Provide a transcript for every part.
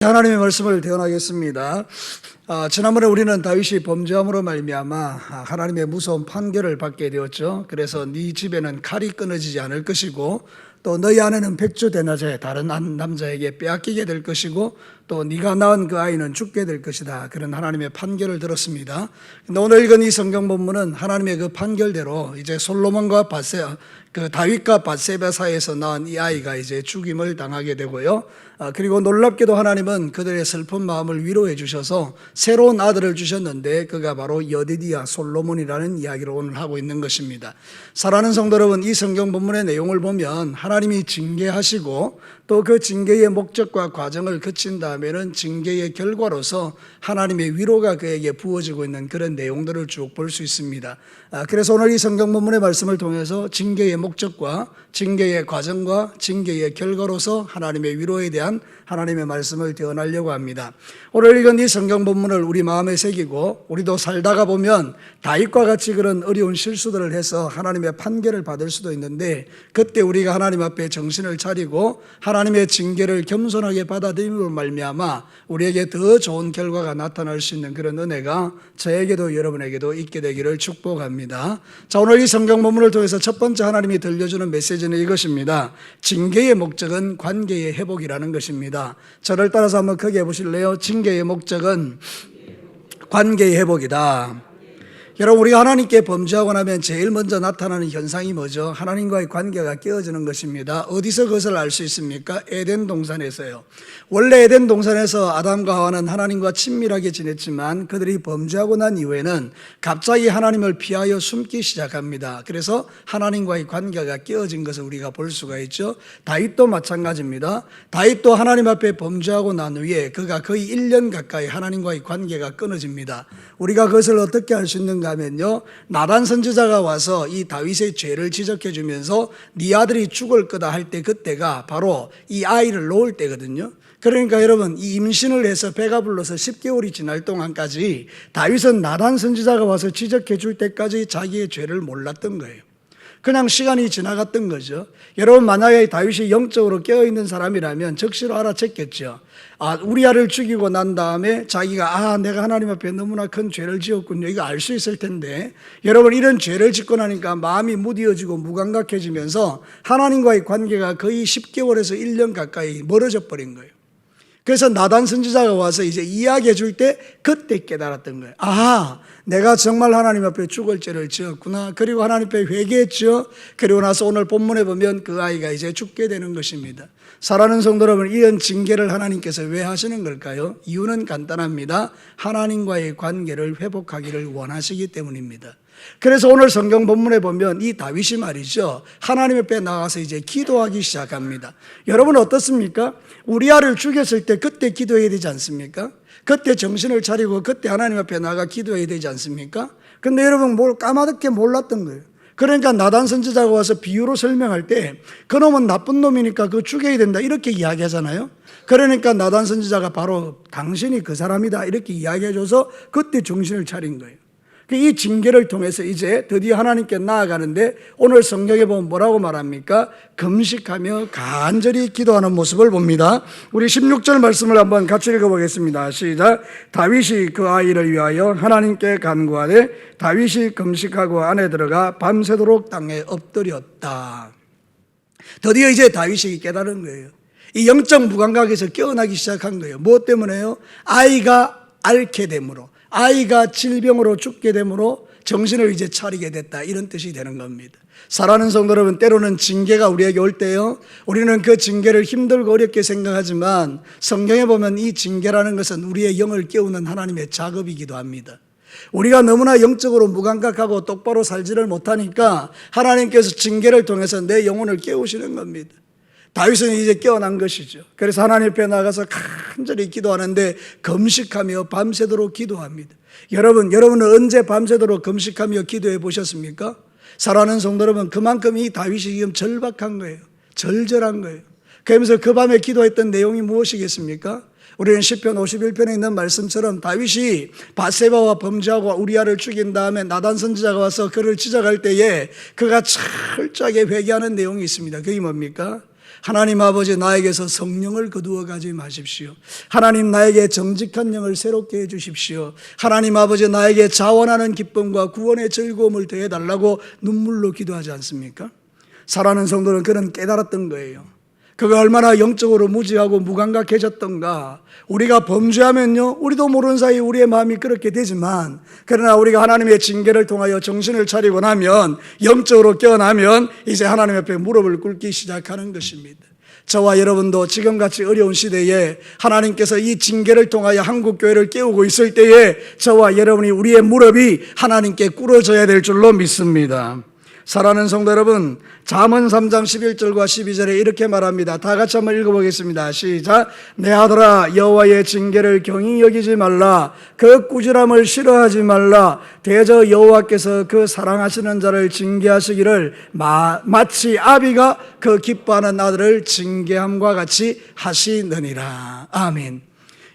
하나님의 말씀을 대언하겠습니다. 지난번에 우리는 다윗이 범죄함으로 말미암아 하나님의 무서운 판결을 받게 되었죠. 그래서 네 집에는 칼이 끊어지지 않을 것이고 또 너희 아내는 백주대낮에 다른 한 남자에게 빼앗기게 될 것이고 또 네가 낳은 그 아이는 죽게 될 것이다. 그런 하나님의 판결을 들었습니다. 근데 오늘 읽은 이 성경 본문은 하나님의 그 판결대로 이제 솔로몬과 다윗과 밧세바 사이에서 낳은 이 아이가 이제 죽임을 당하게 되고요. 그리고 놀랍게도 하나님은 그들의 슬픈 마음을 위로해 주셔서 새로운 아들을 주셨는데 그가 바로 여디디야 솔로몬이라는 이야기를 오늘 하고 있는 것입니다. 사랑하는 성도 여러분, 이 성경 본문의 내용을 보면 하나님이 징계하시고 또 그 징계의 목적과 과정을 거친 다음에는 징계의 결과로서 하나님의 위로가 그에게 부어지고 있는 그런 내용들을 쭉 볼 수 있습니다. 그래서 오늘 이 성경 본문의 말씀을 통해서 징계의 목적과 징계의 과정과 징계의 결과로서 하나님의 위로에 대한 하나님의 말씀을 대언하려고 합니다. 오늘 읽은 이 성경 본문을 우리 마음에 새기고 우리도 살다가 보면 다윗과 같이 그런 어려운 실수들을 해서 하나님의 판결을 받을 수도 있는데 그때 우리가 하나님 앞에 정신을 차리고 하나님의 징계를 겸손하게 받아들임으로 말미암아 우리에게 더 좋은 결과가 나타날 수 있는 그런 은혜가 저에게도 여러분에게도 있게 되기를 축복합니다. 자, 오늘 이 성경 본문을 통해서 첫 번째 하나님이 들려주는 메시지는 이것입니다. 징계의 목적은 관계의 회복이라는 것입니다. 저를 따라서 한번 크게 해보실래요? 징계의 목적은 관계의 회복이다. 여러분, 우리가 하나님께 범죄하고 나면 제일 먼저 나타나는 현상이 뭐죠? 하나님과의 관계가 깨어지는 것입니다. 어디서 그것을 알 수 있습니까? 에덴 동산에서요. 원래 에덴 동산에서 아담과 하와는 하나님과 친밀하게 지냈지만 그들이 범죄하고 난 이후에는 갑자기 하나님을 피하여 숨기 시작합니다. 그래서 하나님과의 관계가 깨어진 것을 우리가 볼 수가 있죠. 다윗도 마찬가지입니다. 다윗도 하나님 앞에 범죄하고 난 후에 그가 거의 1년 가까이 하나님과의 관계가 끊어집니다. 우리가 그것을 어떻게 알 수 있는가 하면요, 나단 선지자가 와서 이 다윗의 죄를 지적해 주면서 네 아들이 죽을 거다 할 때 그때가 바로 이 아이를 놓을 때거든요. 그러니까 여러분, 이 임신을 해서 배가 불러서 10개월이 지날 동안까지 다윗은 나단 선지자가 와서 지적해 줄 때까지 자기의 죄를 몰랐던 거예요. 그냥 시간이 지나갔던 거죠. 여러분, 만약에 다윗이 영적으로 깨어있는 사람이라면 적시로 알아챘겠죠. 우리아를 죽이고 난 다음에 자기가 내가 하나님 앞에 너무나 큰 죄를 지었군요, 이거 알 수 있을 텐데, 여러분, 이런 죄를 짓고 나니까 마음이 무디어지고 무감각해지면서 하나님과의 관계가 거의 10개월에서 1년 가까이 멀어져 버린 거예요. 그래서 나단 선지자가 와서 이제 이야기해 줄 때 그때 깨달았던 거예요. 내가 정말 하나님 앞에 죽을 죄를 지었구나. 그리고 하나님 앞에 회개했죠. 그리고 나서 오늘 본문에 보면 그 아이가 이제 죽게 되는 것입니다. 사랑하는 성도 여러분, 이런 징계를 하나님께서 왜 하시는 걸까요? 이유는 간단합니다. 하나님과의 관계를 회복하기를 원하시기 때문입니다. 그래서 오늘 성경 본문에 보면 이 다윗이 말이죠, 하나님 앞에 나가서 이제 기도하기 시작합니다. 여러분 어떻습니까? 우리아를 죽였을 때 그때 기도해야 되지 않습니까? 그때 정신을 차리고 그때 하나님 앞에 나가 기도해야 되지 않습니까? 근데 여러분 까마득히 몰랐던 거예요. 그러니까 나단 선지자가 와서 비유로 설명할 때 그놈은 나쁜 놈이니까 그거 죽여야 된다 이렇게 이야기하잖아요. 그러니까 나단 선지자가 바로 당신이 그 사람이다 이렇게 이야기해줘서 그때 정신을 차린 거예요. 이 징계를 통해서 이제 드디어 하나님께 나아가는데 오늘 성경에 보면 뭐라고 말합니까? 금식하며 간절히 기도하는 모습을 봅니다. 우리 16절 말씀을 한번 같이 읽어보겠습니다. 시작. 다윗이 그 아이를 위하여 하나님께 간구하되 다윗이 금식하고 안에 들어가 밤새도록 땅에 엎드렸다. 드디어 이제 다윗이 깨달은 거예요. 이 영적 무감각에서 깨어나기 시작한 거예요. 무엇 때문에요? 아이가 앓게 되므로, 아이가 질병으로 죽게 되므로 정신을 이제 차리게 됐다, 이런 뜻이 되는 겁니다. 사랑하는 성도 여러분, 때로는 징계가 우리에게 올 때요, 우리는 그 징계를 힘들고 어렵게 생각하지만 성경에 보면 이 징계라는 것은 우리의 영을 깨우는 하나님의 작업이기도 합니다. 우리가 너무나 영적으로 무감각하고 똑바로 살지를 못하니까 하나님께서 징계를 통해서 내 영혼을 깨우시는 겁니다. 다윗은 이제 깨어난 것이죠. 그래서 하나님 앞에 나가서 간절히 기도하는데 금식하며 밤새도록 기도합니다. 여러분은 언제 밤새도록 금식하며 기도해 보셨습니까? 사랑하는 성도 여러분, 그만큼 이 다윗이 지금 절박한 거예요. 절절한 거예요. 그러면서 그 밤에 기도했던 내용이 무엇이겠습니까? 우리는 시편 51편에 있는 말씀처럼 다윗이 밧세바와 범죄하고 우리아를 죽인 다음에 나단 선지자가 와서 그를 지적할 때에 그가 철저하게 회개하는 내용이 있습니다. 그게 뭡니까? 하나님 아버지, 나에게서 성령을 거두어 가지 마십시오. 하나님, 나에게 정직한 영을 새롭게 해주십시오. 하나님 아버지, 나에게 자원하는 기쁨과 구원의 즐거움을 더해달라고 눈물로 기도하지 않습니까? 사랑하는 성도는 그는 깨달았던 거예요. 그가 얼마나 영적으로 무지하고 무감각해졌던가. 우리가 범죄하면요, 우리도 모르는 사이 우리의 마음이 그렇게 되지만, 그러나 우리가 하나님의 징계를 통하여 정신을 차리고 나면, 영적으로 깨어나면 이제 하나님 앞에 무릎을 꿇기 시작하는 것입니다. 저와 여러분도 지금같이 어려운 시대에 하나님께서 이 징계를 통하여 한국교회를 깨우고 있을 때에 저와 여러분이 우리의 무릎이 하나님께 꿇어져야 될 줄로 믿습니다. 사랑하는 성도 여러분, 잠언 3장 11절과 12절에 이렇게 말합니다. 다 같이 한번 읽어보겠습니다. 시작. 내 아들아, 여호와의 징계를 경히 여기지 말라. 그 꾸지람을 싫어하지 말라. 대저 여호와께서 그 사랑하시는 자를 징계하시기를 마치 아비가 그 기뻐하는 아들을 징계함과 같이 하시느니라. 아멘.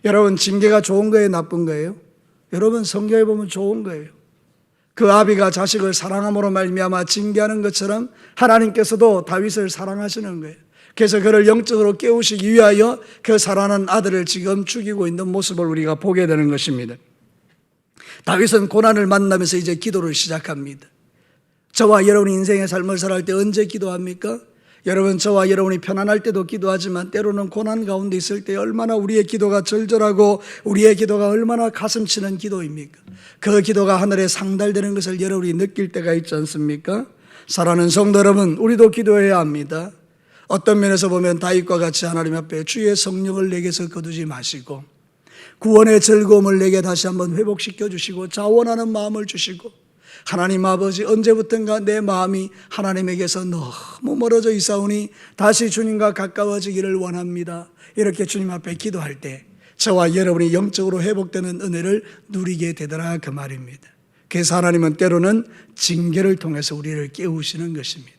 여러분, 징계가 좋은 거예요, 나쁜 거예요? 여러분, 성경에 보면 좋은 거예요. 그 아비가 자식을 사랑함으로 말미암아 징계하는 것처럼 하나님께서도 다윗을 사랑하시는 거예요. 그래서 그를 영적으로 깨우시기 위하여 그 사랑하는 아들을 지금 죽이고 있는 모습을 우리가 보게 되는 것입니다. 다윗은 고난을 만나면서 이제 기도를 시작합니다. 저와 여러분이 인생의 삶을 살아갈 때 언제 기도합니까? 여러분, 저와 여러분이 편안할 때도 기도하지만 때로는 고난 가운데 있을 때 얼마나 우리의 기도가 절절하고 우리의 기도가 얼마나 가슴 치는 기도입니까? 그 기도가 하늘에 상달되는 것을 여러분이 느낄 때가 있지 않습니까? 사랑하는 성도 여러분, 우리도 기도해야 합니다. 어떤 면에서 보면 다윗과 같이 하나님 앞에 주의 성령을 내게서 거두지 마시고 구원의 즐거움을 내게 다시 한번 회복시켜 주시고 자원하는 마음을 주시고, 하나님 아버지, 언제부턴가 내 마음이 하나님에게서 너무 멀어져 있사오니 다시 주님과 가까워지기를 원합니다. 이렇게 주님 앞에 기도할 때 저와 여러분이 영적으로 회복되는 은혜를 누리게 되더라, 그 말입니다. 그래서 하나님은 때로는 징계를 통해서 우리를 깨우시는 것입니다.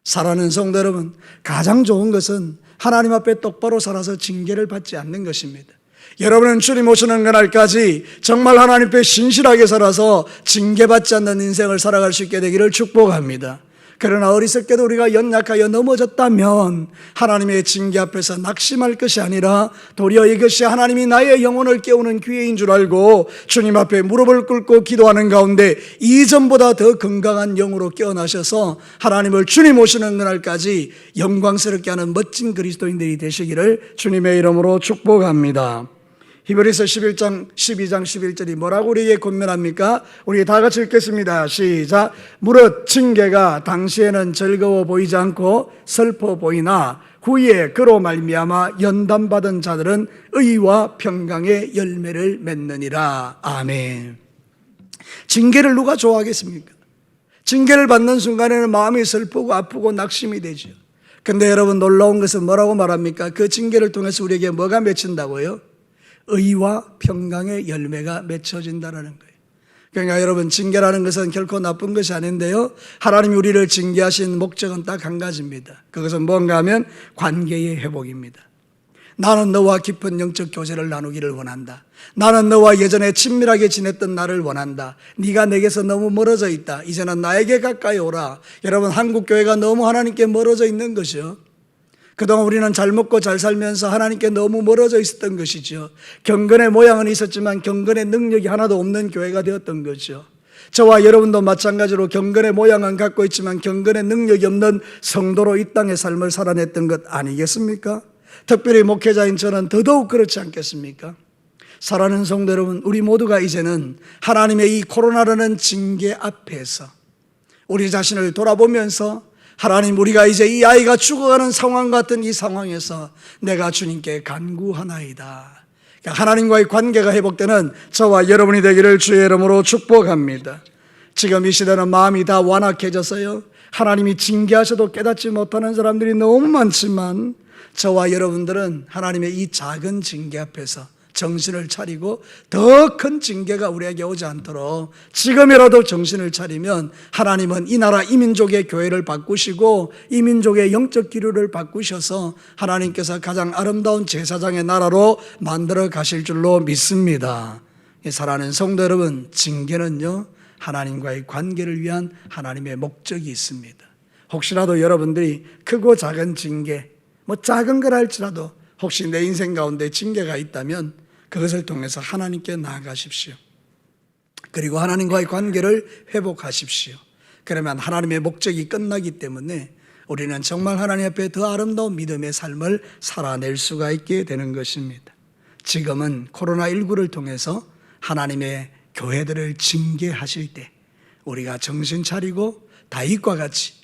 사랑하는 성도 여러분, 가장 좋은 것은 하나님 앞에 똑바로 살아서 징계를 받지 않는 것입니다. 여러분은 주님 오시는 그날까지 정말 하나님 앞에 신실하게 살아서 징계받지 않는 인생을 살아갈 수 있게 되기를 축복합니다. 그러나 어리석게도 우리가 연약하여 넘어졌다면 하나님의 징계 앞에서 낙심할 것이 아니라 도리어 이것이 하나님이 나의 영혼을 깨우는 기회인 줄 알고 주님 앞에 무릎을 꿇고 기도하는 가운데 이전보다 더 건강한 영으로 깨어나셔서 하나님을 주님 오시는 그날까지 영광스럽게 하는 멋진 그리스도인들이 되시기를 주님의 이름으로 축복합니다. 히브리서 12장 11절이 뭐라고 우리에게 권면합니까? 우리 다 같이 읽겠습니다. 시작. 무릇 징계가 당시에는 즐거워 보이지 않고 슬퍼 보이나 후에 그로 말미암아 연단받은 자들은 의와 평강의 열매를 맺느니라. 아멘. 징계를 누가 좋아하겠습니까? 징계를 받는 순간에는 마음이 슬프고 아프고 낙심이 되죠. 근데 여러분, 놀라운 것은 뭐라고 말합니까? 그 징계를 통해서 우리에게 뭐가 맺힌다고요? 의와 평강의 열매가 맺혀진다는 거예요. 그러니까 여러분, 징계라는 것은 결코 나쁜 것이 아닌데요, 하나님이 우리를 징계하신 목적은 딱 한 가지입니다. 그것은 뭔가 하면 관계의 회복입니다. 나는 너와 깊은 영적 교제를 나누기를 원한다. 나는 너와 예전에 친밀하게 지냈던 나를 원한다. 네가 내게서 너무 멀어져 있다. 이제는 나에게 가까이 오라. 여러분, 한국교회가 너무 하나님께 멀어져 있는 것이요, 그동안 우리는 잘 먹고 잘 살면서 하나님께 너무 멀어져 있었던 것이죠. 경건의 모양은 있었지만 경건의 능력이 하나도 없는 교회가 되었던 거죠. 저와 여러분도 마찬가지로 경건의 모양은 갖고 있지만 경건의 능력이 없는 성도로 이 땅의 삶을 살아냈던 것 아니겠습니까? 특별히 목회자인 저는 더더욱 그렇지 않겠습니까? 사랑하는 성도 여러분, 우리 모두가 이제는 하나님의 이 코로나라는 징계 앞에서 우리 자신을 돌아보면서 하나님, 우리가 이제 이 아이가 죽어가는 상황 같은 이 상황에서 내가 주님께 간구하나이다. 하나님과의 관계가 회복되는 저와 여러분이 되기를 주의 이름으로 축복합니다. 지금 이 시대는 마음이 다 완악해져서요, 하나님이 징계하셔도 깨닫지 못하는 사람들이 너무 많지만 저와 여러분들은 하나님의 이 작은 징계 앞에서 정신을 차리고 더 큰 징계가 우리에게 오지 않도록 지금이라도 정신을 차리면 하나님은 이 나라 이 민족의 교회를 바꾸시고 이 민족의 영적 기류를 바꾸셔서 하나님께서 가장 아름다운 제사장의 나라로 만들어 가실 줄로 믿습니다. 사랑하는 성도 여러분, 징계는요, 하나님과의 관계를 위한 하나님의 목적이 있습니다. 혹시라도 여러분들이 크고 작은 징계, 뭐 작은 걸 할지라도 혹시 내 인생 가운데 징계가 있다면 그것을 통해서 하나님께 나아가십시오. 그리고 하나님과의 관계를 회복하십시오. 그러면 하나님의 목적이 끝나기 때문에 우리는 정말 하나님 앞에 더 아름다운 믿음의 삶을 살아낼 수가 있게 되는 것입니다. 지금은 코로나19를 통해서 하나님의 교회들을 징계하실 때 우리가 정신 차리고 다윗과 같이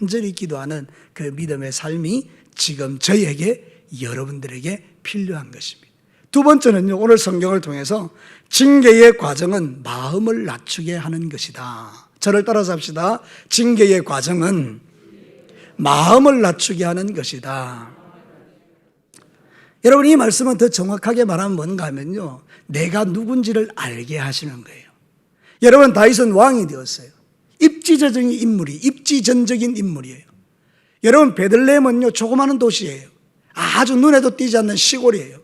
간절히 기도하는 그 믿음의 삶이 지금 저희에게, 여러분들에게 필요한 것입니다. 두 번째는요, 오늘 성경을 통해서 징계의 과정은 마음을 낮추게 하는 것이다. 저를 따라서 합시다. 징계의 과정은 마음을 낮추게 하는 것이다. 여러분, 이 말씀은 더 정확하게 말하면 뭔가 하면요, 내가 누군지를 알게 하시는 거예요. 여러분, 다윗은 왕이 되었어요. 입지전적인 인물이에요. 여러분, 베들레헴은요, 조그마한 도시예요. 아주 눈에도 띄지 않는 시골이에요.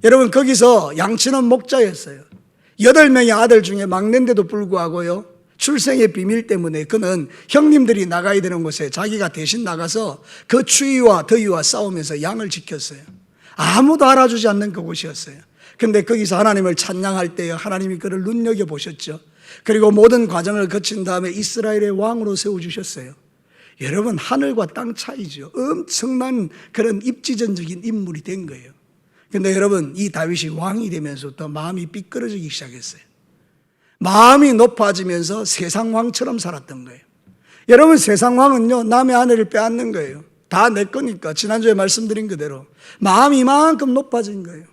여러분, 거기서 양치는 목자였어요. 8명의 아들 중에 막내인데도 불구하고요, 출생의 비밀 때문에 그는 형님들이 나가야 되는 곳에 자기가 대신 나가서 그 추위와 더위와 싸우면서 양을 지켰어요. 아무도 알아주지 않는 그곳이었어요. 근데 거기서 하나님을 찬양할 때에 하나님이 그를 눈여겨보셨죠. 그리고 모든 과정을 거친 다음에 이스라엘의 왕으로 세워주셨어요. 여러분, 하늘과 땅 차이죠. 엄청난 그런 입지전적인 인물이 된 거예요. 근데 여러분, 이 다윗이 왕이 되면서부터 마음이 삐뚤어지기 시작했어요. 마음이 높아지면서 세상 왕처럼 살았던 거예요. 여러분, 세상 왕은요, 남의 아내를 빼앗는 거예요. 다 내 거니까. 지난주에 말씀드린 그대로 마음이 이만큼 높아진 거예요.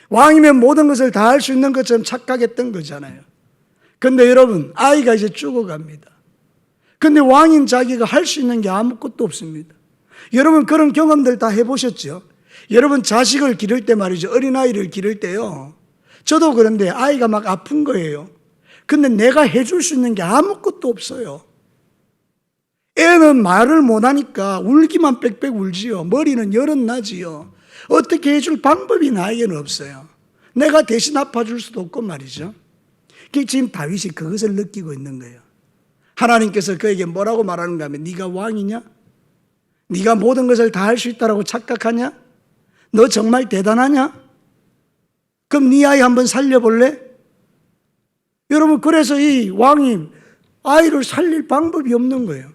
왕이면 모든 것을 다 할 수 있는 것처럼 착각했던 거잖아요. 근데 여러분, 아이가 이제 죽어갑니다. 근데 왕인 자기가 할 수 있는 게 아무것도 없습니다. 여러분, 그런 경험들 다 해보셨죠? 여러분, 자식을 기를 때 말이죠, 어린아이를 기를 때요, 저도 그런데 아이가 막 아픈 거예요. 근데 내가 해줄 수 있는 게 아무것도 없어요. 애는 말을 못하니까 울기만 빽빽 울지요. 머리는 열은 나지요. 어떻게 해줄 방법이 나에게는 없어요. 내가 대신 아파줄 수도 없고 말이죠. 지금 다윗이 그것을 느끼고 있는 거예요. 하나님께서 그에게 뭐라고 말하는가 하면, 네가 왕이냐? 네가 모든 것을 다 할 수 있다고 착각하냐? 너 정말 대단하냐? 그럼 네 아이 한번 살려볼래? 여러분, 그래서 이 왕이 아이를 살릴 방법이 없는 거예요.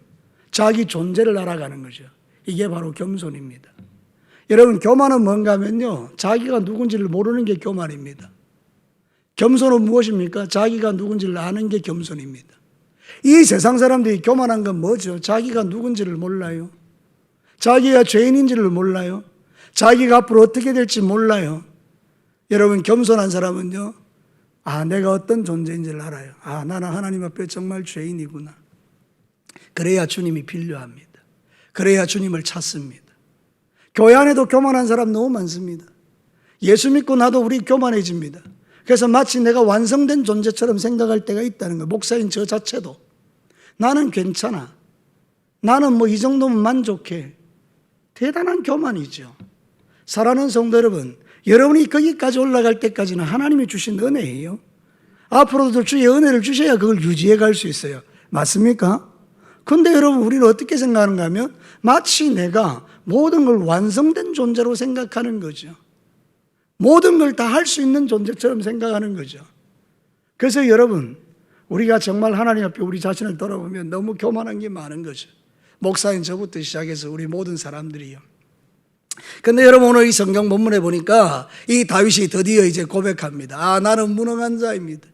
자기 존재를 알아가는 거죠. 이게 바로 겸손입니다. 여러분, 교만은 뭔가 하면요, 자기가 누군지를 모르는 게 교만입니다. 겸손은 무엇입니까? 자기가 누군지를 아는 게 겸손입니다. 이 세상 사람들이 교만한 건 뭐죠? 자기가 누군지를 몰라요. 자기가 죄인인지를 몰라요. 자기가 앞으로 어떻게 될지 몰라요. 여러분, 겸손한 사람은요, 내가 어떤 존재인지를 알아요. 나는 하나님 앞에 정말 죄인이구나. 그래야 주님이 필요합니다. 그래야 주님을 찾습니다. 교회 안에도 교만한 사람 너무 많습니다. 예수 믿고 나도 우리 교만해집니다. 그래서 마치 내가 완성된 존재처럼 생각할 때가 있다는 거예요. 목사인 저 자체도. 나는 괜찮아. 나는 뭐 이 정도면 만족해. 대단한 교만이죠. 사랑하는 성도 여러분, 여러분이 거기까지 올라갈 때까지는 하나님이 주신 은혜예요. 앞으로도 주의 은혜를 주셔야 그걸 유지해 갈 수 있어요. 맞습니까? 근데 여러분, 우리는 어떻게 생각하는가 하면 마치 내가 모든 걸 완성된 존재로 생각하는 거죠. 모든 걸 다 할 수 있는 존재처럼 생각하는 거죠. 그래서 여러분, 우리가 정말 하나님 앞에 우리 자신을 돌아보면 너무 교만한 게 많은 거죠. 목사인 저부터 시작해서 우리 모든 사람들이요. 근데 여러분, 오늘 이 성경 본문에 보니까 이 다윗이 드디어 이제 고백합니다. 나는 무능한 자입니다.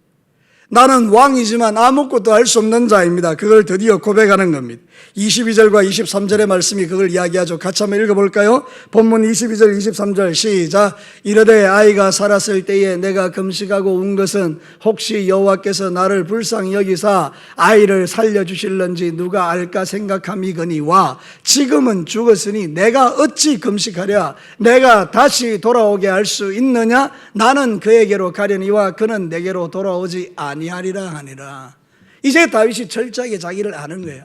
나는 왕이지만 아무것도 할 수 없는 자입니다. 그걸 드디어 고백하는 겁니다. 22절과 23절의 말씀이 그걸 이야기하죠. 같이 한번 읽어볼까요? 본문 22절 23절 시작. 이르되 아이가 살았을 때에 내가 금식하고 운 것은 혹시 여호와께서 나를 불쌍히 여기사 아이를 살려주실런지 누가 알까 생각함이거니와 지금은 죽었으니 내가 어찌 금식하랴. 내가 다시 돌아오게 할 수 있느냐. 나는 그에게로 가려니와 그는 내게로 돌아오지 아니하리라 하니라. 이제 다윗이 철저하게 자기를 아는 거예요.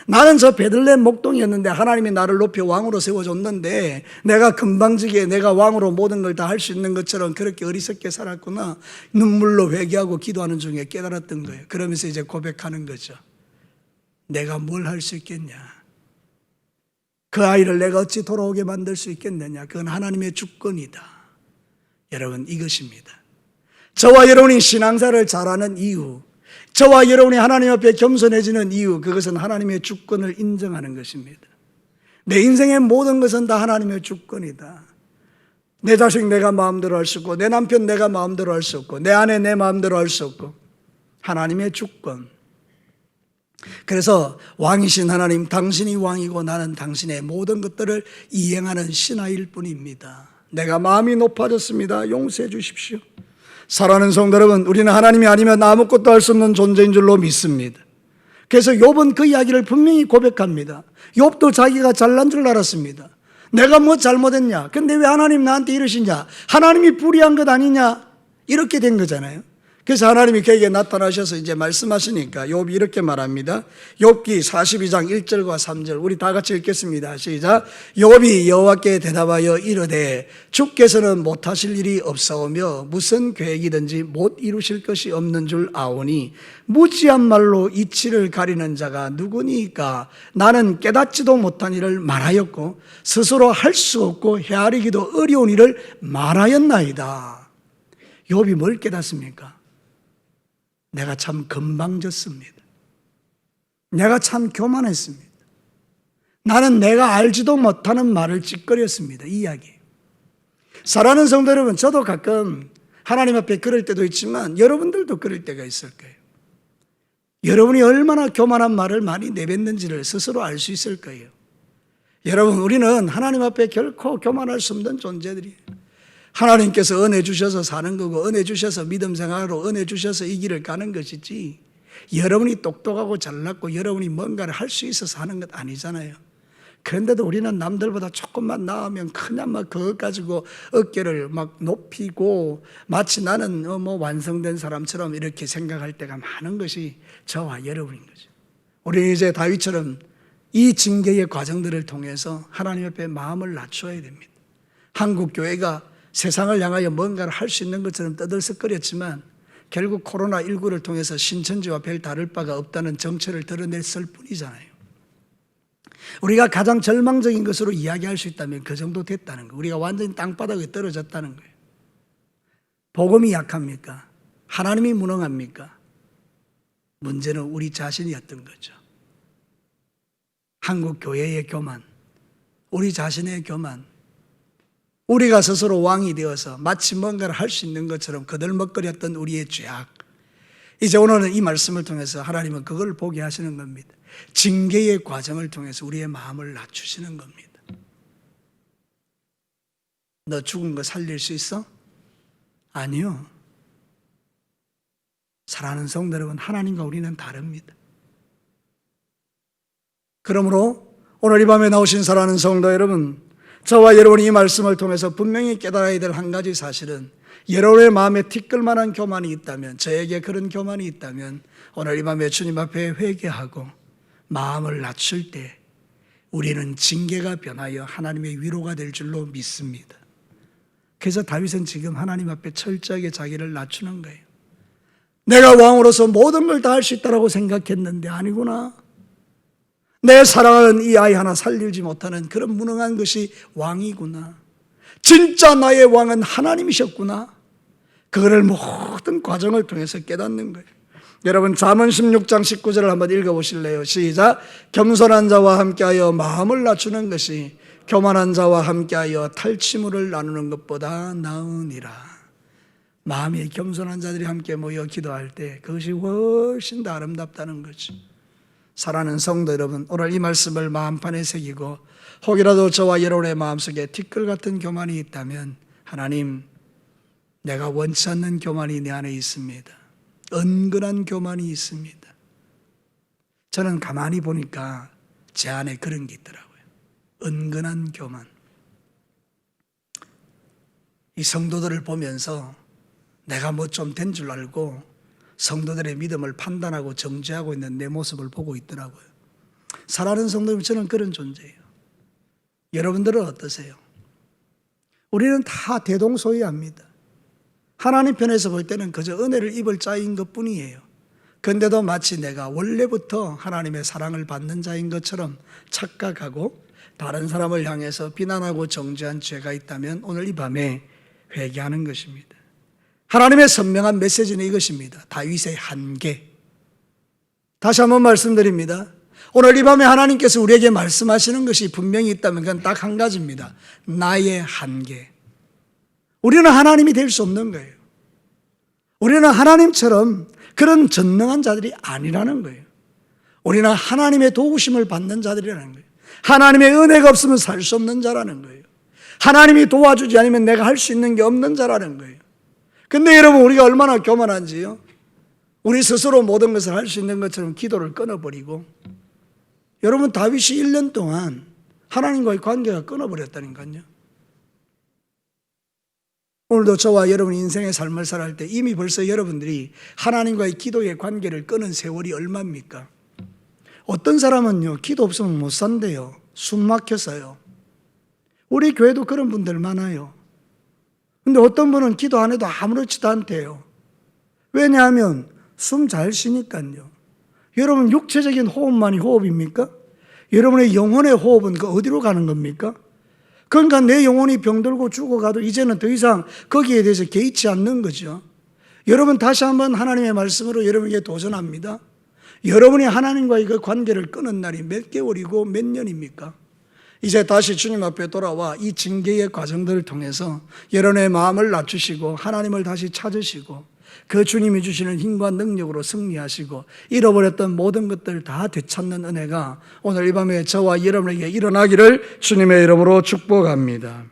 나는 저 베들레헴 목동이었는데 하나님이 나를 높여 왕으로 세워줬는데 내가 금방지게 내가 왕으로 모든 걸 다 할 수 있는 것처럼 그렇게 어리석게 살았구나. 눈물로 회개하고 기도하는 중에 깨달았던 거예요. 그러면서 이제 고백하는 거죠. 내가 뭘 할 수 있겠냐? 그 아이를 내가 어찌 돌아오게 만들 수 있겠느냐? 그건 하나님의 주권이다. 여러분, 이것입니다. 저와 여러분이 신앙사를 잘하는 이유, 저와 여러분이 하나님 앞에 겸손해지는 이유, 그것은 하나님의 주권을 인정하는 것입니다. 내 인생의 모든 것은 다 하나님의 주권이다. 내 자식 내가 마음대로 할 수 없고, 내 남편 내가 마음대로 할 수 없고, 내 아내 내 마음대로 할 수 없고, 하나님의 주권. 그래서 왕이신 하나님, 당신이 왕이고 나는 당신의 모든 것들을 이행하는 신하일 뿐입니다. 내가 마음이 높아졌습니다. 용서해 주십시오. 사랑하는 성도 여러분, 우리는 하나님이 아니면 아무것도 할 수 없는 존재인 줄로 믿습니다. 그래서 욥은 그 이야기를 분명히 고백합니다. 욥도 자기가 잘난 줄 알았습니다. 내가 뭐 잘못했냐? 근데 왜 하나님 나한테 이러시냐? 하나님이 불의한 것 아니냐? 이렇게 된 거잖아요. 그래서 하나님이 그에게 나타나셔서 이제 말씀하시니까 욥이 이렇게 말합니다. 욥기 42장 1절과 3절 우리 다 같이 읽겠습니다. 시작. 욥이 여호와께 대답하여 이르되 주께서는 못하실 일이 없사오며 무슨 계획이든지 못 이루실 것이 없는 줄 아오니 무지한 말로 이치를 가리는 자가 누구니까? 나는 깨닫지도 못한 일을 말하였고 스스로 할 수 없고 헤아리기도 어려운 일을 말하였나이다. 욥이 뭘 깨닫습니까? 내가 참 건방졌습니다. 내가 참 교만했습니다. 나는 내가 알지도 못하는 말을 찌꺼렸습니다. 이 이야기예요. 사랑하는 성도 여러분, 저도 가끔 하나님 앞에 그럴 때도 있지만 여러분들도 그럴 때가 있을 거예요. 여러분이 얼마나 교만한 말을 많이 내뱉는지를 스스로 알 수 있을 거예요. 여러분, 우리는 하나님 앞에 결코 교만할 수 없는 존재들이에요. 하나님께서 은혜 주셔서 사는 거고 은혜 주셔서 믿음 생활로 은혜 주셔서 이 길을 가는 것이지 여러분이 똑똑하고 잘났고 여러분이 뭔가를 할 수 있어서 하는 것 아니잖아요. 그런데도 우리는 남들보다 조금만 나으면 그냥 막 그것 가지고 어깨를 막 높이고 마치 나는 뭐 완성된 사람처럼 이렇게 생각할 때가 많은 것이 저와 여러분인 거죠. 우리는 이제 다윗처럼 이 징계의 과정들을 통해서 하나님 앞에 마음을 낮춰야 됩니다. 한국 교회가 세상을 향하여 뭔가를 할 수 있는 것처럼 떠들썩거렸지만 결국 코로나19를 통해서 신천지와 별 다를 바가 없다는 정체를 드러냈을 뿐이잖아요. 우리가 가장 절망적인 것으로 이야기할 수 있다면 그 정도 됐다는 거예요. 우리가 완전히 땅바닥에 떨어졌다는 거예요. 복음이 약합니까? 하나님이 무능합니까? 문제는 우리 자신이었던 거죠. 한국 교회의 교만, 우리 자신의 교만, 우리가 스스로 왕이 되어서 마치 뭔가를 할 수 있는 것처럼 거들먹거렸던 우리의 죄악. 이제 오늘은 이 말씀을 통해서 하나님은 그걸 보게 하시는 겁니다. 징계의 과정을 통해서 우리의 마음을 낮추시는 겁니다. 너 죽은 거 살릴 수 있어? 아니요. 사랑하는 성도 여러분, 하나님과 우리는 다릅니다. 그러므로 오늘 이 밤에 나오신 사랑하는 성도 여러분, 저와 여러분이 이 말씀을 통해서 분명히 깨달아야 될 한 가지 사실은 여러분의 마음에 티끌만한 교만이 있다면, 저에게 그런 교만이 있다면 오늘 이 밤에 주님 앞에 회개하고 마음을 낮출 때 우리는 징계가 변하여 하나님의 위로가 될 줄로 믿습니다. 그래서 다윗은 지금 하나님 앞에 철저하게 자기를 낮추는 거예요. 내가 왕으로서 모든 걸 다 할 수 있다고 생각했는데 아니구나. 내 사랑하는 이 아이 하나 살리지 못하는 그런 무능한 것이 왕이구나. 진짜 나의 왕은 하나님이셨구나. 그거를 모든 과정을 통해서 깨닫는 거예요. 여러분, 잠언 16장 19절을 한번 읽어보실래요? 시작. 겸손한 자와 함께하여 마음을 낮추는 것이 교만한 자와 함께하여 탈취물을 나누는 것보다 나으니라. 마음이 겸손한 자들이 함께 모여 기도할 때 그것이 훨씬 더 아름답다는 거죠. 사랑하는 성도 여러분, 오늘 이 말씀을 마음판에 새기고 혹이라도 저와 여러분의 마음속에 티끌 같은 교만이 있다면 하나님, 내가 원치 않는 교만이 내 안에 있습니다. 은근한 교만이 있습니다. 저는 가만히 보니까 제 안에 그런 게 있더라고요. 은근한 교만. 이 성도들을 보면서 내가 뭐 좀 된 줄 알고 성도들의 믿음을 판단하고 정죄하고 있는 내 모습을 보고 있더라고요. 사랑하는 성도님, 저는 그런 존재예요. 여러분들은 어떠세요? 우리는 다 대동소이합니다. 하나님 편에서 볼 때는 그저 은혜를 입을 자인 것뿐이에요. 그런데도 마치 내가 원래부터 하나님의 사랑을 받는 자인 것처럼 착각하고 다른 사람을 향해서 비난하고 정죄한 죄가 있다면 오늘 이 밤에 회개하는 것입니다. 하나님의 선명한 메시지는 이것입니다. 다윗의 한계. 다시 한번 말씀드립니다. 오늘 이 밤에 하나님께서 우리에게 말씀하시는 것이 분명히 있다면 그건 딱 한 가지입니다. 나의 한계. 우리는 하나님이 될 수 없는 거예요. 우리는 하나님처럼 그런 전능한 자들이 아니라는 거예요. 우리는 하나님의 도우심을 받는 자들이라는 거예요. 하나님의 은혜가 없으면 살 수 없는 자라는 거예요. 하나님이 도와주지 않으면 내가 할 수 있는 게 없는 자라는 거예요. 근데 여러분, 우리가 얼마나 교만한지요. 우리 스스로 모든 것을 할 수 있는 것처럼 기도를 끊어버리고, 여러분, 다윗이 1년 동안 하나님과의 관계가 끊어버렸다니까요. 오늘도 저와 여러분 인생의 삶을 살아갈 때 이미 벌써 여러분들이 하나님과의 기도의 관계를 끊은 세월이 얼마입니까? 어떤 사람은요, 기도 없으면 못 산대요. 숨 막혀서요. 우리 교회도 그런 분들 많아요. 근데 어떤 분은 기도 안 해도 아무렇지도 않대요. 왜냐하면 숨 잘 쉬니까요. 여러분, 육체적인 호흡만이 호흡입니까? 여러분의 영혼의 호흡은 그 어디로 가는 겁니까? 그러니까 내 영혼이 병들고 죽어가도 이제는 더 이상 거기에 대해서 개의치 않는 거죠. 여러분, 다시 한번 하나님의 말씀으로 여러분에게 도전합니다. 여러분이 하나님과의 그 관계를 끊은 날이 몇 개월이고 몇 년입니까? 이제 다시 주님 앞에 돌아와 이 징계의 과정들을 통해서 여러분의 마음을 낮추시고 하나님을 다시 찾으시고 그 주님이 주시는 힘과 능력으로 승리하시고 잃어버렸던 모든 것들을 다 되찾는 은혜가 오늘 이 밤에 저와 여러분에게 일어나기를 주님의 이름으로 축복합니다.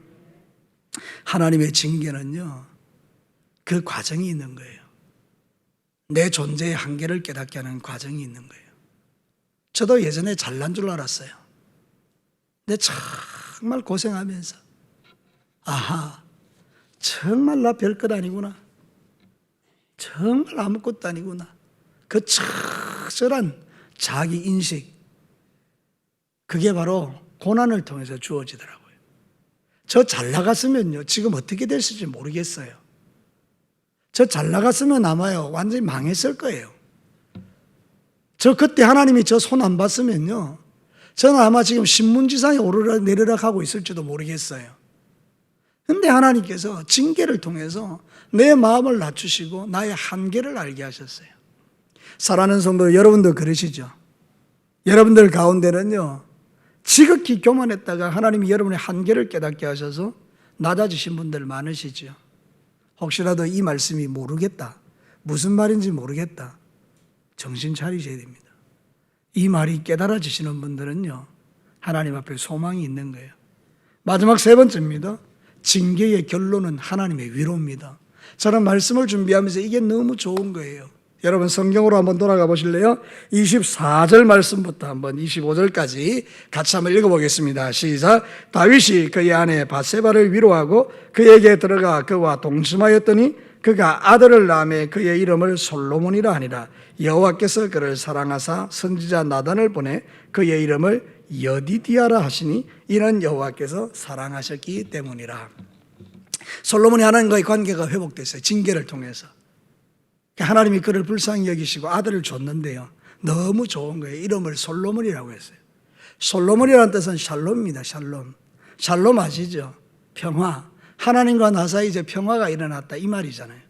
하나님의 징계는요, 그 과정이 있는 거예요. 내 존재의 한계를 깨닫게 하는 과정이 있는 거예요. 저도 예전에 잘난 줄 알았어요. 근데 정말 고생하면서 아하, 정말 나 별것 아니구나. 정말 아무것도 아니구나. 그 처절한 자기 인식, 그게 바로 고난을 통해서 주어지더라고요. 저 잘 나갔으면요, 지금 어떻게 됐을지 모르겠어요. 저 잘 나갔으면 아마요, 완전히 망했을 거예요. 저 그때 하나님이 저 손 안 봤으면요, 저는 아마 지금 신문지상에 오르락 내리락 하고 있을지도 모르겠어요. 근데 하나님께서 징계를 통해서 내 마음을 낮추시고 나의 한계를 알게 하셨어요. 사랑하는 성도 여러분도 그러시죠? 여러분들 가운데는요, 지극히 교만했다가 하나님이 여러분의 한계를 깨닫게 하셔서 낮아지신 분들 많으시죠? 혹시라도 이 말씀이 모르겠다, 무슨 말인지 모르겠다, 정신 차리셔야 됩니다. 이 말이 깨달아지시는 분들은요, 하나님 앞에 소망이 있는 거예요. 마지막 세 번째입니다. 징계의 결론은 하나님의 위로입니다. 저는 말씀을 준비하면서 이게 너무 좋은 거예요. 여러분, 성경으로 한번 돌아가 보실래요? 24절 말씀부터 한번 25절까지 같이 한번 읽어보겠습니다. 시작. 다윗이 그의 아내 바세바를 위로하고 그에게 들어가 그와 동침하였더니 그가 아들을 낳음에 그의 이름을 솔로몬이라 하니라. 여호와께서 그를 사랑하사 선지자 나단을 보내 그의 이름을 여디디아라 하시니 이는 여호와께서 사랑하셨기 때문이라. 솔로몬이 하나님과의 관계가 회복됐어요. 징계를 통해서. 하나님이 그를 불쌍히 여기시고 아들을 줬는데요, 너무 좋은 거예요. 이름을 솔로몬이라고 했어요. 솔로몬이라는 뜻은 샬롬입니다. 샬롬. 샬롬 아시죠? 평화. 하나님과 나 사이 이제 평화가 일어났다, 이 말이잖아요.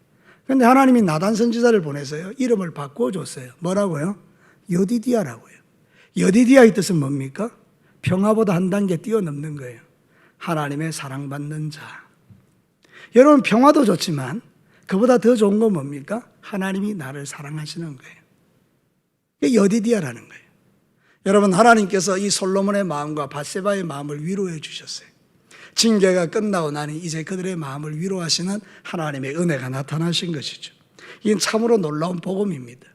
그런데 하나님이 나단 선지자를 보내서요, 이름을 바꿔줬어요. 뭐라고요? 여디디아라고요. 여디디아의 뜻은 뭡니까? 평화보다 한 단계 뛰어넘는 거예요. 하나님의 사랑받는 자. 여러분, 평화도 좋지만 그보다 더 좋은 건 뭡니까? 하나님이 나를 사랑하시는 거예요. 이게 여디디아라는 거예요. 여러분, 하나님께서 이 솔로몬의 마음과 밧세바의 마음을 위로해 주셨어요. 징계가 끝나고 나니 이제 그들의 마음을 위로하시는 하나님의 은혜가 나타나신 것이죠. 이건 참으로 놀라운 복음입니다.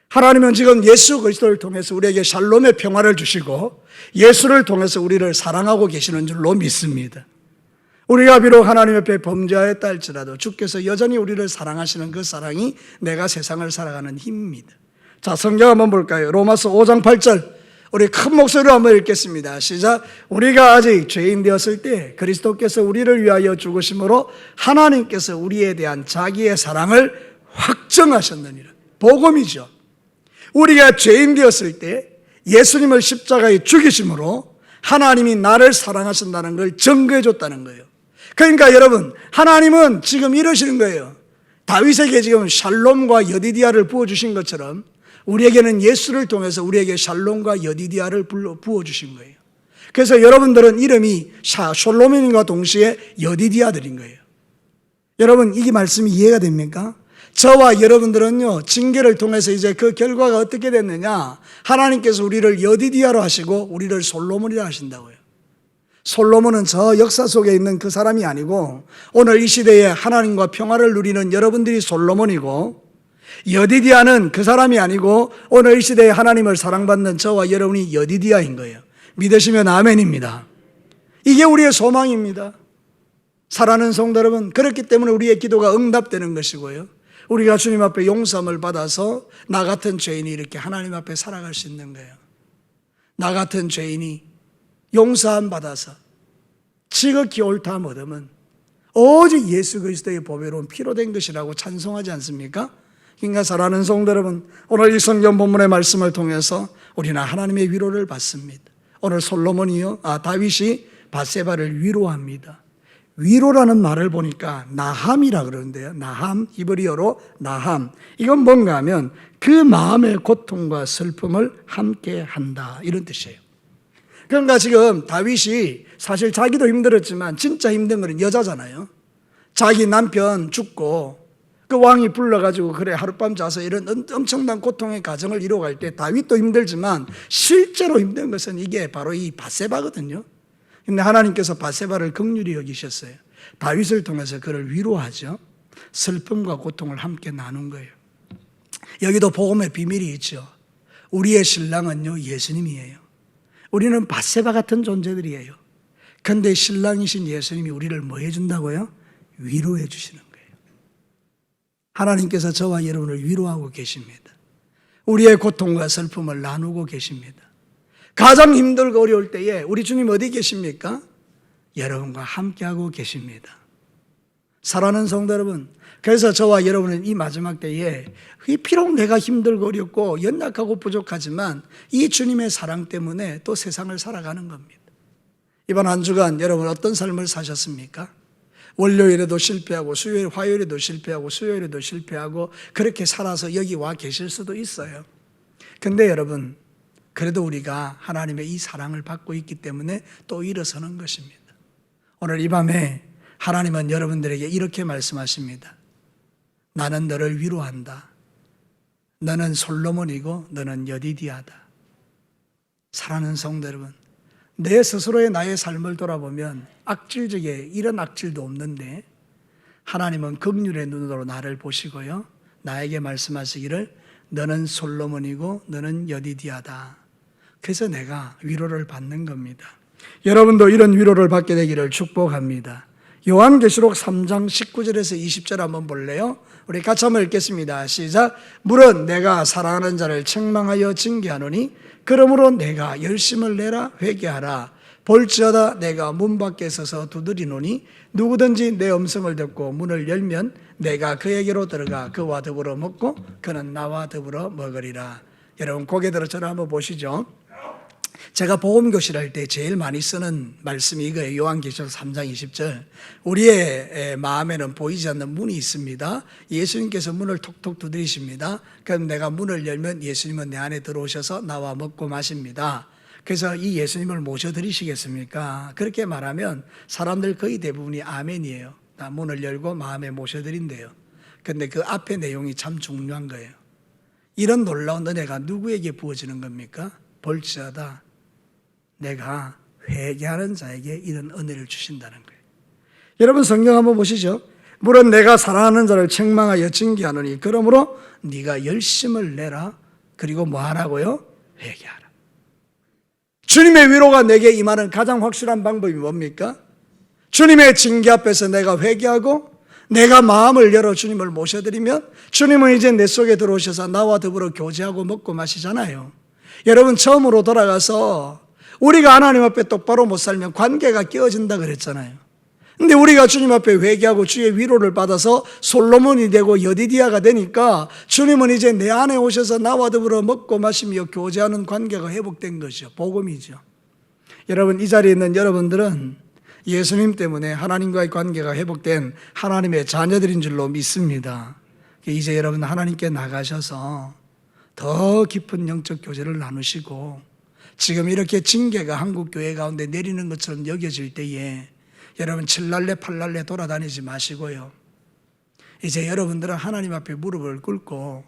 하나님은 지금 예수 그리스도를 통해서 우리에게 샬롬의 평화를 주시고 예수를 통해서 우리를 사랑하고 계시는 줄로 믿습니다. 우리가 비록 하나님 앞에 범죄하였다 할지라도 주께서 여전히 우리를 사랑하시는 그 사랑이 내가 세상을 살아가는 힘입니다. 자, 성경 한번 볼까요? 로마서 5장 8절 우리 큰 목소리로 한번 읽겠습니다. 시작. 우리가 아직 죄인 되었을 때 그리스도께서 우리를 위하여 죽으심으로 하나님께서 우리에 대한 자기의 사랑을 확정하셨느니라. 복음이죠. 우리가 죄인 되었을 때 예수님을 십자가에 죽이심으로 하나님이 나를 사랑하신다는 걸 증거해 줬다는 거예요. 그러니까 여러분, 하나님은 지금 이러시는 거예요. 다윗에게 지금 샬롬과 여디디아를 부어주신 것처럼 우리에게는 예수를 통해서 우리에게 샬롬과 여디디아를 부어주신 거예요. 그래서 여러분들은 이름이 솔로몬과 동시에 여디디아들인 거예요. 여러분, 이 말씀이 이해가 됩니까? 저와 여러분들은요, 징계를 통해서 이제 그 결과가 어떻게 됐느냐? 하나님께서 우리를 여디디아로 하시고 우리를 솔로몬이라 하신다고요. 솔로몬은 저 역사 속에 있는 그 사람이 아니고 오늘 이 시대에 하나님과 평화를 누리는 여러분들이 솔로몬이고, 여디디아는 그 사람이 아니고 오늘 이 시대에 하나님을 사랑받는 저와 여러분이 여디디아인 거예요. 믿으시면 아멘입니다. 이게 우리의 소망입니다. 사랑하는 성도 여러분, 그렇기 때문에 우리의 기도가 응답되는 것이고요, 우리가 주님 앞에 용서함을 받아서 나 같은 죄인이 이렇게 하나님 앞에 살아갈 수 있는 거예요. 나 같은 죄인이 용서함 받아서 지극히 옳다함 얻으면 오직 예수 그리스도의 보배로운 피로 된 것이라고 찬송하지 않습니까? 그러니까 사랑하는 성도 여러분, 오늘 이 성경 본문의 말씀을 통해서 우리는 하나님의 위로를 받습니다. 오늘 다윗이 밧세바를 위로합니다. 위로라는 말을 보니까 나함이라 그러는데요. 나함, 히브리어로 나함. 이건 뭔가 하면 그 마음의 고통과 슬픔을 함께 한다, 이런 뜻이에요. 그러니까 지금 다윗이 사실 자기도 힘들었지만 진짜 힘든 건 여자잖아요. 자기 남편 죽고 그 왕이 불러가지고 그래 하룻밤 자서 이런 엄청난 고통의 가정을 이루어갈 때 다윗도 힘들지만 실제로 힘든 것은 이게 바로 이 밧세바거든요. 근데 하나님께서 밧세바를 긍휼히 여기셨어요. 다윗을 통해서 그를 위로하죠. 슬픔과 고통을 함께 나눈 거예요. 여기도 복음의 비밀이 있죠. 우리의 신랑은요, 예수님이에요. 우리는 밧세바 같은 존재들이에요. 그런데 신랑이신 예수님이 우리를 뭐 해준다고요? 위로해 주시는 거예요. 하나님께서 저와 여러분을 위로하고 계십니다. 우리의 고통과 슬픔을 나누고 계십니다. 가장 힘들고 어려울 때에 우리 주님 어디 계십니까? 여러분과 함께하고 계십니다. 사랑하는 성도 여러분, 그래서 저와 여러분은 이 마지막 때에 비록 내가 힘들고 어렵고 연약하고 부족하지만 이 주님의 사랑 때문에 또 세상을 살아가는 겁니다. 이번 한 주간 여러분 어떤 삶을 사셨습니까? 월요일에도 실패하고 화요일에도 실패하고 수요일에도 실패하고 그렇게 살아서 여기 와 계실 수도 있어요. 근데 여러분, 그래도 우리가 하나님의 이 사랑을 받고 있기 때문에 또 일어서는 것입니다. 오늘 이 밤에 하나님은 여러분들에게 이렇게 말씀하십니다. 나는 너를 위로한다. 너는 솔로몬이고 너는 여디디아다. 사랑하는 성도 여러분, 내 스스로의 나의 삶을 돌아보면 악질적에 이런 악질도 없는데 하나님은 긍휼의 눈으로 나를 보시고요, 나에게 말씀하시기를 너는 솔로몬이고 너는 여디디아다. 그래서 내가 위로를 받는 겁니다. 여러분도 이런 위로를 받게 되기를 축복합니다. 요한계시록 3장 19절에서 20절 한번 볼래요? 우리 같이 한번 읽겠습니다. 시작. 물은 내가 사랑하는 자를 책망하여 징계하노니 그러므로 내가 열심을 내라 회개하라. 볼지어다 내가 문 밖에 서서 두드리노니 누구든지 내 음성을 듣고 문을 열면 내가 그에게로 들어가 그와 더불어 먹고 그는 나와 더불어 먹으리라. 여러분 고개 들어 저를 한번 보시죠. 제가 복음교실 할 때 제일 많이 쓰는 말씀이 이거예요. 요한계시록 3장 20절. 우리의 마음에는 보이지 않는 문이 있습니다. 예수님께서 문을 톡톡 두드리십니다. 그럼 내가 문을 열면 예수님은 내 안에 들어오셔서 나와 먹고 마십니다. 그래서 이 예수님을 모셔드리시겠습니까? 그렇게 말하면 사람들 거의 대부분이 아멘이에요. 나 문을 열고 마음에 모셔드린대요. 그런데 그 앞에 내용이 참 중요한 거예요. 이런 놀라운 은혜가 누구에게 부어지는 겁니까? 볼지어다 내가 회개하는 자에게 이런 은혜를 주신다는 거예요. 여러분 성경 한번 보시죠. 물은 내가 사랑하는 자를 책망하여 징계하노니 그러므로 네가 열심을 내라. 그리고 뭐 하라고요? 회개하라. 주님의 위로가 내게 임하는 가장 확실한 방법이 뭡니까? 주님의 징계 앞에서 내가 회개하고 내가 마음을 열어 주님을 모셔드리면 주님은 이제 내 속에 들어오셔서 나와 더불어 교제하고 먹고 마시잖아요. 여러분 처음으로 돌아가서 우리가 하나님 앞에 똑바로 못 살면 관계가 깨어진다 그랬잖아요. 근데 우리가 주님 앞에 회개하고 주의 위로를 받아서 솔로몬이 되고 여디디아가 되니까 주님은 이제 내 안에 오셔서 나와 더불어 먹고 마시며 교제하는 관계가 회복된 것이죠. 복음이죠. 여러분, 이 자리에 있는 여러분들은 예수님 때문에 하나님과의 관계가 회복된 하나님의 자녀들인 줄로 믿습니다. 이제 여러분 하나님께 나가셔서 더 깊은 영적 교제를 나누시고 지금 이렇게 징계가 한국 교회 가운데 내리는 것처럼 여겨질 때에 여러분 7날래 8날래 돌아다니지 마시고요. 이제 여러분들은 하나님 앞에 무릎을 꿇고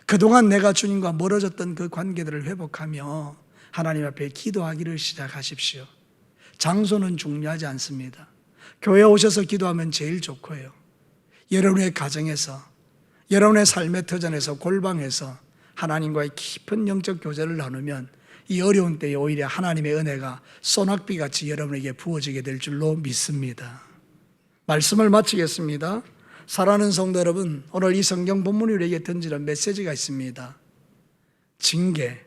그동안 내가 주님과 멀어졌던 그 관계들을 회복하며 하나님 앞에 기도하기를 시작하십시오. 장소는 중요하지 않습니다. 교회 오셔서 기도하면 제일 좋고요. 여러분의 가정에서, 여러분의 삶의 터전에서, 골방에서 하나님과의 깊은 영적 교제를 나누면 이 어려운 때에 오히려 하나님의 은혜가 소낙비같이 여러분에게 부어지게 될 줄로 믿습니다. 말씀을 마치겠습니다. 사랑하는 성도 여러분, 오늘 이 성경 본문이 우리에게 던지는 메시지가 있습니다. 징계.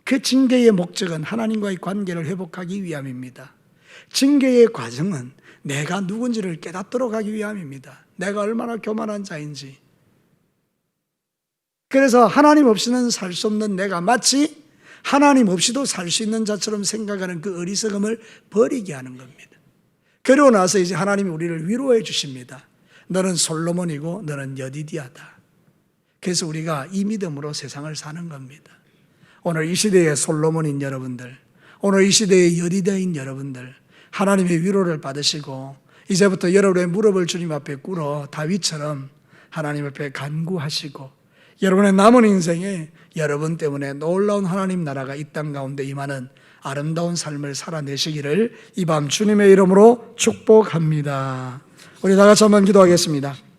그 징계의 목적은 하나님과의 관계를 회복하기 위함입니다. 징계의 과정은 내가 누군지를 깨닫도록 하기 위함입니다. 내가 얼마나 교만한 자인지. 그래서 하나님 없이는 살 수 없는 내가 마치 하나님 없이도 살 수 있는 자처럼 생각하는 그 어리석음을 버리게 하는 겁니다. 그러고 나서 이제 하나님이 우리를 위로해 주십니다. 너는 솔로몬이고 너는 여디디아다. 그래서 우리가 이 믿음으로 세상을 사는 겁니다. 오늘 이 시대의 솔로몬인 여러분들, 오늘 이 시대의 여디디아인 여러분들, 하나님의 위로를 받으시고 이제부터 여러분의 무릎을 주님 앞에 꿇어 다윗처럼 하나님 앞에 간구하시고 여러분의 남은 인생에 여러분 때문에 놀라운 하나님 나라가 이 땅 가운데 임하는 아름다운 삶을 살아내시기를 이 밤 주님의 이름으로 축복합니다. 우리 다 같이 한번 기도하겠습니다.